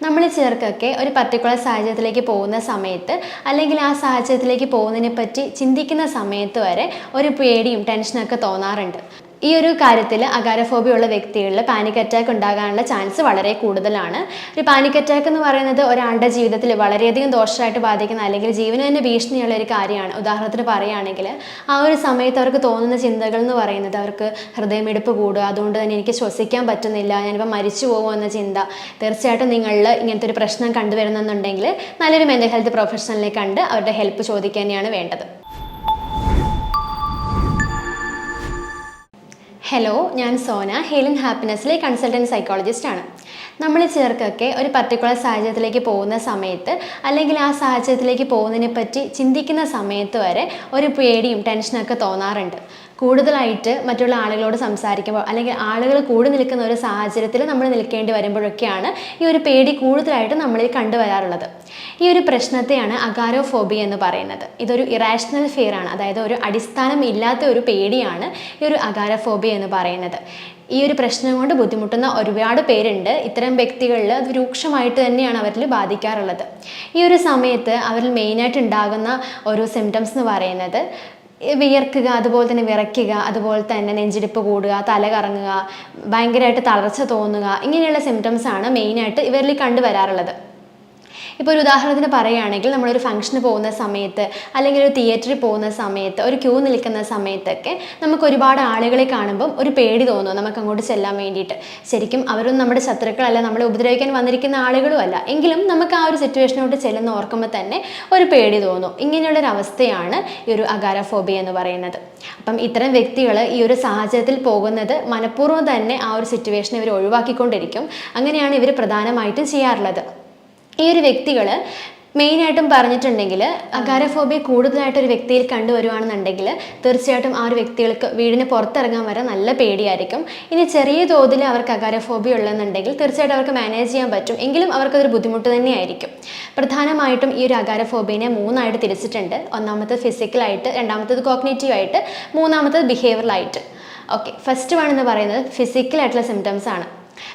നമ്മൾ ചിലർക്കൊക്കെ ഒരു പർട്ടിക്കുലർ സാഹചര്യത്തിലേക്ക് പോകുന്ന സമയത്ത് അല്ലെങ്കിൽ ആ സാഹചര്യത്തിലേക്ക് പോകുന്നതിനെ പറ്റി ചിന്തിക്കുന്ന സമയത്ത് വരെ ഒരു പേടിയും ടെൻഷനൊക്കെ തോന്നാറുണ്ട്. ഈ ഒരു കാര്യത്തിൽ അഗാരോഫോബിയ ഉള്ള വ്യക്തികളിൽ പാനിക് അറ്റാക്ക് ഉണ്ടാകാനുള്ള ചാൻസ് വളരെ കൂടുതലാണ്. ഒരു പാനിക് അറ്റാക്ക് എന്ന് പറയുന്നത് ഒരാളുടെ ജീവിതത്തിൽ വളരെയധികം ദോഷമായിട്ട് ബാധിക്കുന്ന അല്ലെങ്കിൽ ജീവന് തന്നെ ഭീഷണിയുള്ള ഒരു കാര്യമാണ്. ഉദാഹരണത്തിന് പറയുകയാണെങ്കിൽ ആ ഒരു സമയത്ത് അവർക്ക് തോന്നുന്ന ചിന്തകൾ എന്ന് പറയുന്നത് അവർക്ക് ഹൃദയമിടിപ്പ് കൂടുക, അതുകൊണ്ട് തന്നെ എനിക്ക് ശ്വസിക്കാൻ പറ്റുന്നില്ല, ഞാനിപ്പോൾ മരിച്ചു പോകുമോ എന്ന ചിന്ത. തീർച്ചയായിട്ടും നിങ്ങളിൽ ഇങ്ങനത്തെ ഒരു പ്രശ്നം കണ്ടുവരുന്നുണ്ടെങ്കിൽ നല്ലൊരു മെൻ്റൽ ഹെൽത്ത് പ്രൊഫഷണലിനെ കണ്ട് അവരുടെ ഹെൽപ്പ് ചോദിക്കുക തന്നെയാണ് വേണ്ടത്. ഹലോ, ഞാൻ സോന, ഹീലിംഗ് ഹാപ്പിനെസ്സിലെ കൺസൾട്ടൻറ്റ് സൈക്കോളജിസ്റ്റ് ആണ്. നമ്മൾ ചിലർക്കൊക്കെ ഒരു പർട്ടിക്കുലർ സാഹചര്യത്തിലേക്ക് പോകുന്ന സമയത്ത് അല്ലെങ്കിൽ ആ സാഹചര്യത്തിലേക്ക് പോകുന്നതിനെ പറ്റി ചിന്തിക്കുന്ന സമയത്ത് വരെ ഒരു പേടിയും ടെൻഷനൊക്കെ തോന്നാറുണ്ട്. കൂടുതലായിട്ട് മറ്റുള്ള ആളുകളോട് സംസാരിക്കുമ്പോൾ അല്ലെങ്കിൽ ആളുകൾ കൂടി നിൽക്കുന്ന ഒരു സാഹചര്യത്തിൽ നമ്മൾ നിൽക്കേണ്ടി വരുമ്പോഴൊക്കെയാണ് ഈ ഒരു പേടി കൂടുതലായിട്ട് നമ്മളിൽ കണ്ടുവരാറുള്ളത്. ഈ ഒരു പ്രശ്നത്തെയാണ് അഗാരോഫോബിയ എന്ന് പറയുന്നത്. ഇതൊരു ഇറാഷണൽ ഫിയർ ആണ്, അതായത് ഒരു അടിസ്ഥാനം ഇല്ലാത്ത ഒരു പേടിയാണ് ഈ ഒരു അഗാരോഫോബിയ എന്ന് പറയുന്നത്. ഈ ഒരു പ്രശ്നം കൊണ്ട് ബുദ്ധിമുട്ടുന്ന ഒരുപാട് പേരുണ്ട്. ഇത്തരം വ്യക്തികളിൽ അത് രൂക്ഷമായിട്ട് തന്നെയാണ് അവരിൽ ബാധിക്കാറുള്ളത്. ഈ ഒരു സമയത്ത് അവരിൽ മെയിനായിട്ട് ഉണ്ടാകുന്ന ഒരു സിംറ്റംസ് എന്ന് പറയുന്നത് വിയർക്കുക, അതുപോലെ തന്നെ വിറയ്ക്കുക, അതുപോലെ തന്നെ നെഞ്ചിടിപ്പ് കൂടുക, തല കറങ്ങുക, ഭയങ്കരമായിട്ട് തളർച്ച തോന്നുക, ഇങ്ങനെയുള്ള സിംറ്റംസാണ് മെയിനായിട്ട് ഇവരിൽ കണ്ടുവരാറുള്ളത്. ഇപ്പോൾ ഒരു ഉദാഹരണത്തിന് പറയുകയാണെങ്കിൽ നമ്മളൊരു ഫംഗ്ഷന് പോകുന്ന സമയത്ത് അല്ലെങ്കിൽ ഒരു തിയേറ്ററിൽ പോകുന്ന സമയത്ത് ഒരു ക്യൂ നിൽക്കുന്ന സമയത്തൊക്കെ നമുക്ക് ഒരുപാട് ആളുകളെ കാണുമ്പം ഒരു പേടി തോന്നും നമുക്ക് അങ്ങോട്ട് ചെല്ലാൻ വേണ്ടിയിട്ട്. ശരിക്കും അവരൊന്നും നമ്മുടെ ശത്രുക്കളല്ല, നമ്മളെ ഉപദ്രവിക്കാൻ വന്നിരിക്കുന്ന ആളുകളും അല്ല, എങ്കിലും നമുക്ക് ആ ഒരു സിറ്റുവേഷനോട്ട് ചെല്ലുന്ന ഓർക്കുമ്പോൾ തന്നെ ഒരു പേടി തോന്നും. ഇങ്ങനെയുള്ളൊരവസ്ഥയാണ് ഈ ഒരു അഗാരോഫോബിയ എന്ന് പറയുന്നത്. അപ്പം ഇത്തരം വ്യക്തികൾ ഈ ഒരു സാഹചര്യത്തിൽ പോകുന്നത് മനഃപൂർവ്വം തന്നെ ആ ഒരു സിറ്റുവേഷനെ ഇവർ ഒഴിവാക്കിക്കൊണ്ടിരിക്കും. അങ്ങനെയാണ് ഇവർ പ്രധാനമായിട്ടും ചെയ്യാറുള്ളത്. ഈ ഒരു വ്യക്തികൾ മെയിനായിട്ടും പറഞ്ഞിട്ടുണ്ടെങ്കിൽ അഗാരോഫോബിയ കൂടുതലായിട്ടൊരു വ്യക്തിയിൽ കണ്ടുവരുവാണെന്നുണ്ടെങ്കിൽ തീർച്ചയായിട്ടും ആ ഒരു വ്യക്തികൾക്ക് വീടിന് പുറത്തിറങ്ങാൻ വരെ നല്ല പേടിയായിരിക്കും. ഇനി ചെറിയ തോതിൽ അവർക്ക് അഗാരോഫോബിയ ഉള്ളതെന്നുണ്ടെങ്കിൽ തീർച്ചയായിട്ടും അവർക്ക് മാനേജ് ചെയ്യാൻ പറ്റും, എങ്കിലും അവർക്കതൊരു ബുദ്ധിമുട്ട് തന്നെയായിരിക്കും. പ്രധാനമായിട്ടും ഈ ഒരു അഗാരോഫോബിയനെ മൂന്നായിട്ട് തിരിച്ചിട്ടുണ്ട്. ഒന്നാമത്തേത് ഫിസിക്കലായിട്ട്, രണ്ടാമത്തേത് കോഗ്നിറ്റീവായിട്ട്, മൂന്നാമത്തേത് ബിഹേവിയറലായിട്ട്. ഓക്കെ, ഫസ്റ്റ് വൺ എന്ന് പറയുന്നത് ഫിസിക്കലായിട്ടുള്ള സിംറ്റംസ് ആണ്.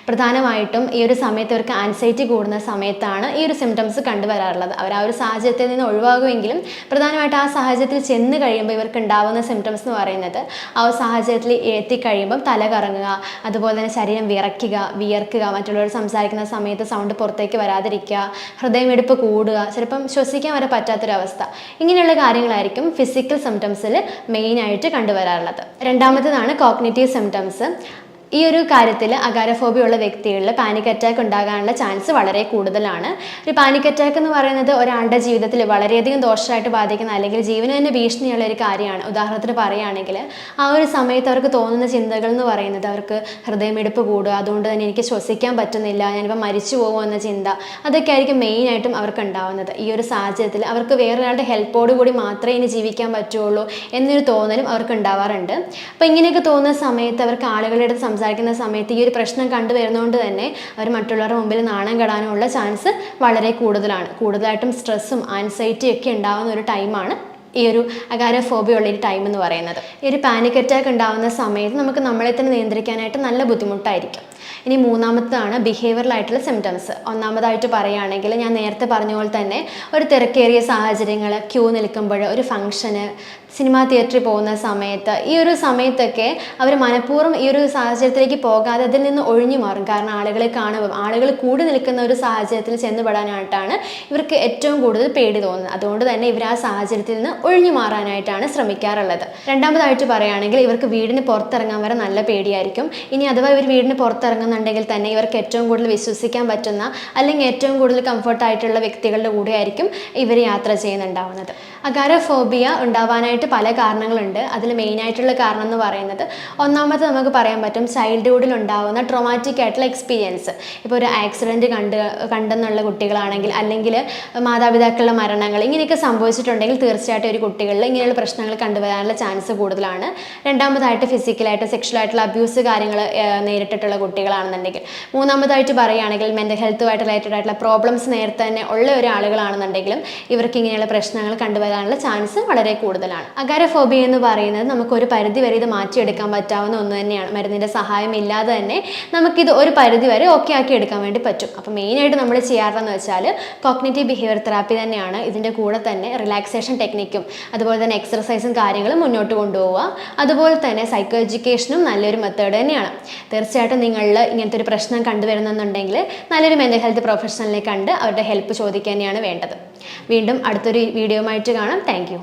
പ്രധാനമായിട്ടും ഈ ഒരു സമയത്ത് അവർക്ക് ആൻസൈറ്റി കൂടുന്ന സമയത്താണ് ഈ ഒരു സിംറ്റംസ് കണ്ടുവരാറുള്ളത്. അവർ ആ ഒരു സാഹചര്യത്തിൽ നിന്ന് ഒഴിവാകുമെങ്കിലും പ്രധാനമായിട്ട് ആ സാഹചര്യത്തിൽ ചെന്ന് കഴിയുമ്പോൾ ഇവർക്ക് ഉണ്ടാകുന്ന സിംറ്റംസ് എന്ന് പറയുന്നത് ആ ഒരു സാഹചര്യത്തിൽ എത്തിക്കഴിയുമ്പം തല കറങ്ങുക, അതുപോലെ തന്നെ ശരീരം വിയർക്കുക, മറ്റുള്ളവർ സംസാരിക്കുന്ന സമയത്ത് സൗണ്ട് പുറത്തേക്ക് വരാതിരിക്കുക, ഹൃദയമിടിപ്പ് കൂടുക, ചിലപ്പം ശ്വസിക്കാൻ വരെ പറ്റാത്തൊരവസ്ഥ. ഇങ്ങനെയുള്ള കാര്യങ്ങളായിരിക്കും ഫിസിക്കൽ സിംറ്റംസിൽ മെയിനായിട്ട് കണ്ടുവരാറുള്ളത്. രണ്ടാമത്തേതാണ് കോഗ്നിറ്റീവ് സിംറ്റംസ്. ഈ ഒരു കാര്യത്തിൽ അഗാരോഫോബിയ ഉള്ള വ്യക്തികളിൽ പാനിക് അറ്റാക്ക് ഉണ്ടാകാനുള്ള ചാൻസ് വളരെ കൂടുതലാണ്. ഒരു പാനിക് അറ്റാക്ക് എന്ന് പറയുന്നത് ഒരാളുടെ ജീവിതത്തിൽ വളരെയധികം ദോഷമായിട്ട് ബാധിക്കുന്ന അല്ലെങ്കിൽ ജീവന് തന്നെ ഭീഷണിയുള്ള ഒരു കാര്യമാണ്. ഉദാഹരണത്തിന് പറയുകയാണെങ്കിൽ ആ ഒരു സമയത്ത് അവർക്ക് തോന്നുന്ന ചിന്തകൾ എന്ന് പറയുന്നത് അവർക്ക് ഹൃദയമിടിപ്പ് കൂടുക, അതുകൊണ്ട് തന്നെ എനിക്ക് ശ്വസിക്കാൻ പറ്റുന്നില്ല, ഞാനിപ്പോൾ മരിച്ചു പോകുമോ എന്ന ചിന്ത. അതൊക്കെ ആയിരിക്കും മെയിനായിട്ടും അവർക്ക് ഉണ്ടാവുന്നത്. ഈ ഒരു സാഹചര്യത്തിൽ അവർക്ക് വേറൊരാളുടെ ഹെൽപ്പോട് കൂടി മാത്രമേ ഇനി ജീവിക്കാൻ പറ്റുള്ളൂ എന്നൊരു തോന്നലും അവർക്ക് ഉണ്ടാവാറുണ്ട്. അപ്പോൾ ഇങ്ങനെയൊക്കെ തോന്നുന്ന സമയത്ത് അവർക്ക് ആളുകളുടെ അടുത്ത് സംസാരിക്കുന്ന സമയത്ത് ഈ ഒരു പ്രശ്നം കണ്ടുവരുന്നതുകൊണ്ട് തന്നെ അവർ മറ്റുള്ളവരുടെ മുമ്പിൽ നാണം കെടാനുള്ള ചാൻസ് വളരെ കൂടുതലാണ്. കൂടുതലായിട്ടും സ്ട്രെസ്സും ആൻസൈറ്റിയും ഒക്കെ ഉണ്ടാകുന്ന ഒരു ടൈമാണ് ഈ ഒരു അഗാരോഫോബിയ ഉള്ള ഒരു ടൈം എന്ന് പറയുന്നത്. ഈ ഒരു പാനിക് അറ്റാക്ക് ഉണ്ടാകുന്ന സമയത്ത് നമുക്ക് നമ്മളെ തന്നെ നിയന്ത്രിക്കാനായിട്ട് നല്ല ബുദ്ധിമുട്ടായിരിക്കും. ഇനി മൂന്നാമത്തേതാണ് ബിഹേവിയറലായിട്ടുള്ള സിംറ്റംസ്. ഒന്നാമതായിട്ട് പറയുകയാണെങ്കിൽ ഞാൻ നേരത്തെ പറഞ്ഞ പോലെ തന്നെ ഒരു തിരക്കേറിയ സാഹചര്യങ്ങൾ, ക്യൂ നിൽക്കുമ്പോൾ, ഒരു ഫംഗ്ഷന്, സിനിമാ തിയേറ്ററിൽ പോകുന്ന സമയത്ത്, ഈ ഒരു സമയത്തൊക്കെ അവർ മനഃപൂർവ്വം ഈ ഒരു സാഹചര്യത്തിലേക്ക് പോകാതെ അതിൽ നിന്ന് ഒഴിഞ്ഞു മാറും. കാരണം ആളുകളെ കാണുമ്പോൾ ആളുകൾ കൂടി നിൽക്കുന്ന ഒരു സാഹചര്യത്തിൽ ചെന്നുപെടാനായിട്ടാണ് ഇവർക്ക് ഏറ്റവും കൂടുതൽ പേടി തോന്നുന്നത്. അതുകൊണ്ട് തന്നെ ഇവർ ആ സാഹചര്യത്തിൽ നിന്ന് ഒഴിഞ്ഞു മാറാനായിട്ടാണ് ശ്രമിക്കാറുള്ളത്. രണ്ടാമതായിട്ട് പറയുകയാണെങ്കിൽ ഇവർക്ക് വീടിന് പുറത്തിറങ്ങാൻ വരെ നല്ല പേടിയായിരിക്കും. ഇനി അഥവാ ഇവർ വീടിന് പുറത്തിറങ്ങുന്നുണ്ടെങ്കിൽ തന്നെ ഇവർക്ക് ഏറ്റവും കൂടുതൽ വിശ്വസിക്കാൻ പറ്റുന്ന അല്ലെങ്കിൽ ഏറ്റവും കൂടുതൽ കംഫർട്ടായിട്ടുള്ള വ്യക്തികളുടെ കൂടെ ആയിരിക്കും ഇവർ യാത്ര ചെയ്യുന്നുണ്ടാവുന്നത്. അഗാരോഫോബിയ ഉണ്ടാവാനായിട്ട് പല കാരണങ്ങളുണ്ട്. അതിൽ മെയിനായിട്ടുള്ള കാരണം എന്ന് പറയുന്നത് ഒന്നാമത് നമുക്ക് പറയാൻ പറ്റും ചൈൽഡ്ഹുഡിൽ ഉണ്ടാകുന്ന ട്രോമാറ്റിക് ആയിട്ടുള്ള എക്സ്പീരിയൻസ്. ഇപ്പോൾ ഒരു ആക്സിഡൻറ്റ് കണ്ടെന്നുള്ള കുട്ടികളാണെങ്കിൽ അല്ലെങ്കിൽ മാതാപിതാക്കളുടെ മരണങ്ങൾ ഇങ്ങനെയൊക്കെ സംഭവിച്ചിട്ടുണ്ടെങ്കിൽ തീർച്ചയായിട്ടും ഒരു കുട്ടികളിൽ ഇങ്ങനെയുള്ള പ്രശ്നങ്ങൾ കണ്ടുവരാനുള്ള ചാൻസ് കൂടുതലാണ്. രണ്ടാമതായിട്ട് ഫിസിക്കലായിട്ട് സെക്ഷലായിട്ടുള്ള അബ്യൂസ് കാര്യങ്ങൾ നേരിട്ടിട്ടുള്ള കുട്ടികളാണെന്നുണ്ടെങ്കിൽ. മൂന്നാമതായിട്ട് പറയുകയാണെങ്കിൽ മെൻ്റൽ ഹെൽത്തുമായിട്ട് റിലേറ്റഡ് ആയിട്ടുള്ള പ്രോബ്ലംസ് നേരത്തെ തന്നെ ഉള്ള ഒരാളുകളാണെന്നുണ്ടെങ്കിലും ഇവർക്ക് ഇങ്ങനെയുള്ള പ്രശ്നങ്ങൾ കണ്ടുവരാനുള്ള ചാൻസ് വളരെ കൂടുതലാണ്. അഗാരോഫോബിയ എന്ന് പറയുന്നത് നമുക്കൊരു പരിധി വരെ ഇത് മാറ്റിയെടുക്കാൻ പറ്റാവുന്ന ഒന്ന് തന്നെയാണ്. മരുന്നിൻ്റെ സഹായം ഇല്ലാതെ തന്നെ നമുക്കിത് ഒരു പരിധി വരെ ഓക്കെ ആക്കി എടുക്കാൻ വേണ്ടി പറ്റും. അപ്പോൾ മെയിനായിട്ട് നമ്മൾ ചെയ്യാറെന്ന് വെച്ചാൽ കോഗ്നിറ്റീവ് ബിഹേവിയർ തെറാപ്പി തന്നെയാണ്. ഇതിൻ്റെ കൂടെ തന്നെ റിലാക്സേഷൻ ടെക്നിക്കും അതുപോലെ തന്നെ എക്സർസൈസും കാര്യങ്ങളും മുന്നോട്ട് കൊണ്ടുപോവുക. അതുപോലെ തന്നെ സൈക്കോ എഡ്യൂക്കേഷനും നല്ലൊരു മെത്തേഡ് തന്നെയാണ്. തീർച്ചയായിട്ടും നിങ്ങളിൽ ഇങ്ങനത്തെ ഒരു പ്രശ്നം കണ്ടുവരുന്നെന്നുണ്ടെങ്കിൽ നല്ലൊരു മെൻ്റൽ ഹെൽത്ത് പ്രൊഫഷണലിനെ കണ്ട് അവരുടെ ഹെൽപ്പ് ചോദിക്കുക തന്നെയാണ് വേണ്ടത്. വീണ്ടും അടുത്തൊരു വീഡിയോയുമായിട്ട് കാണാം. Thank you.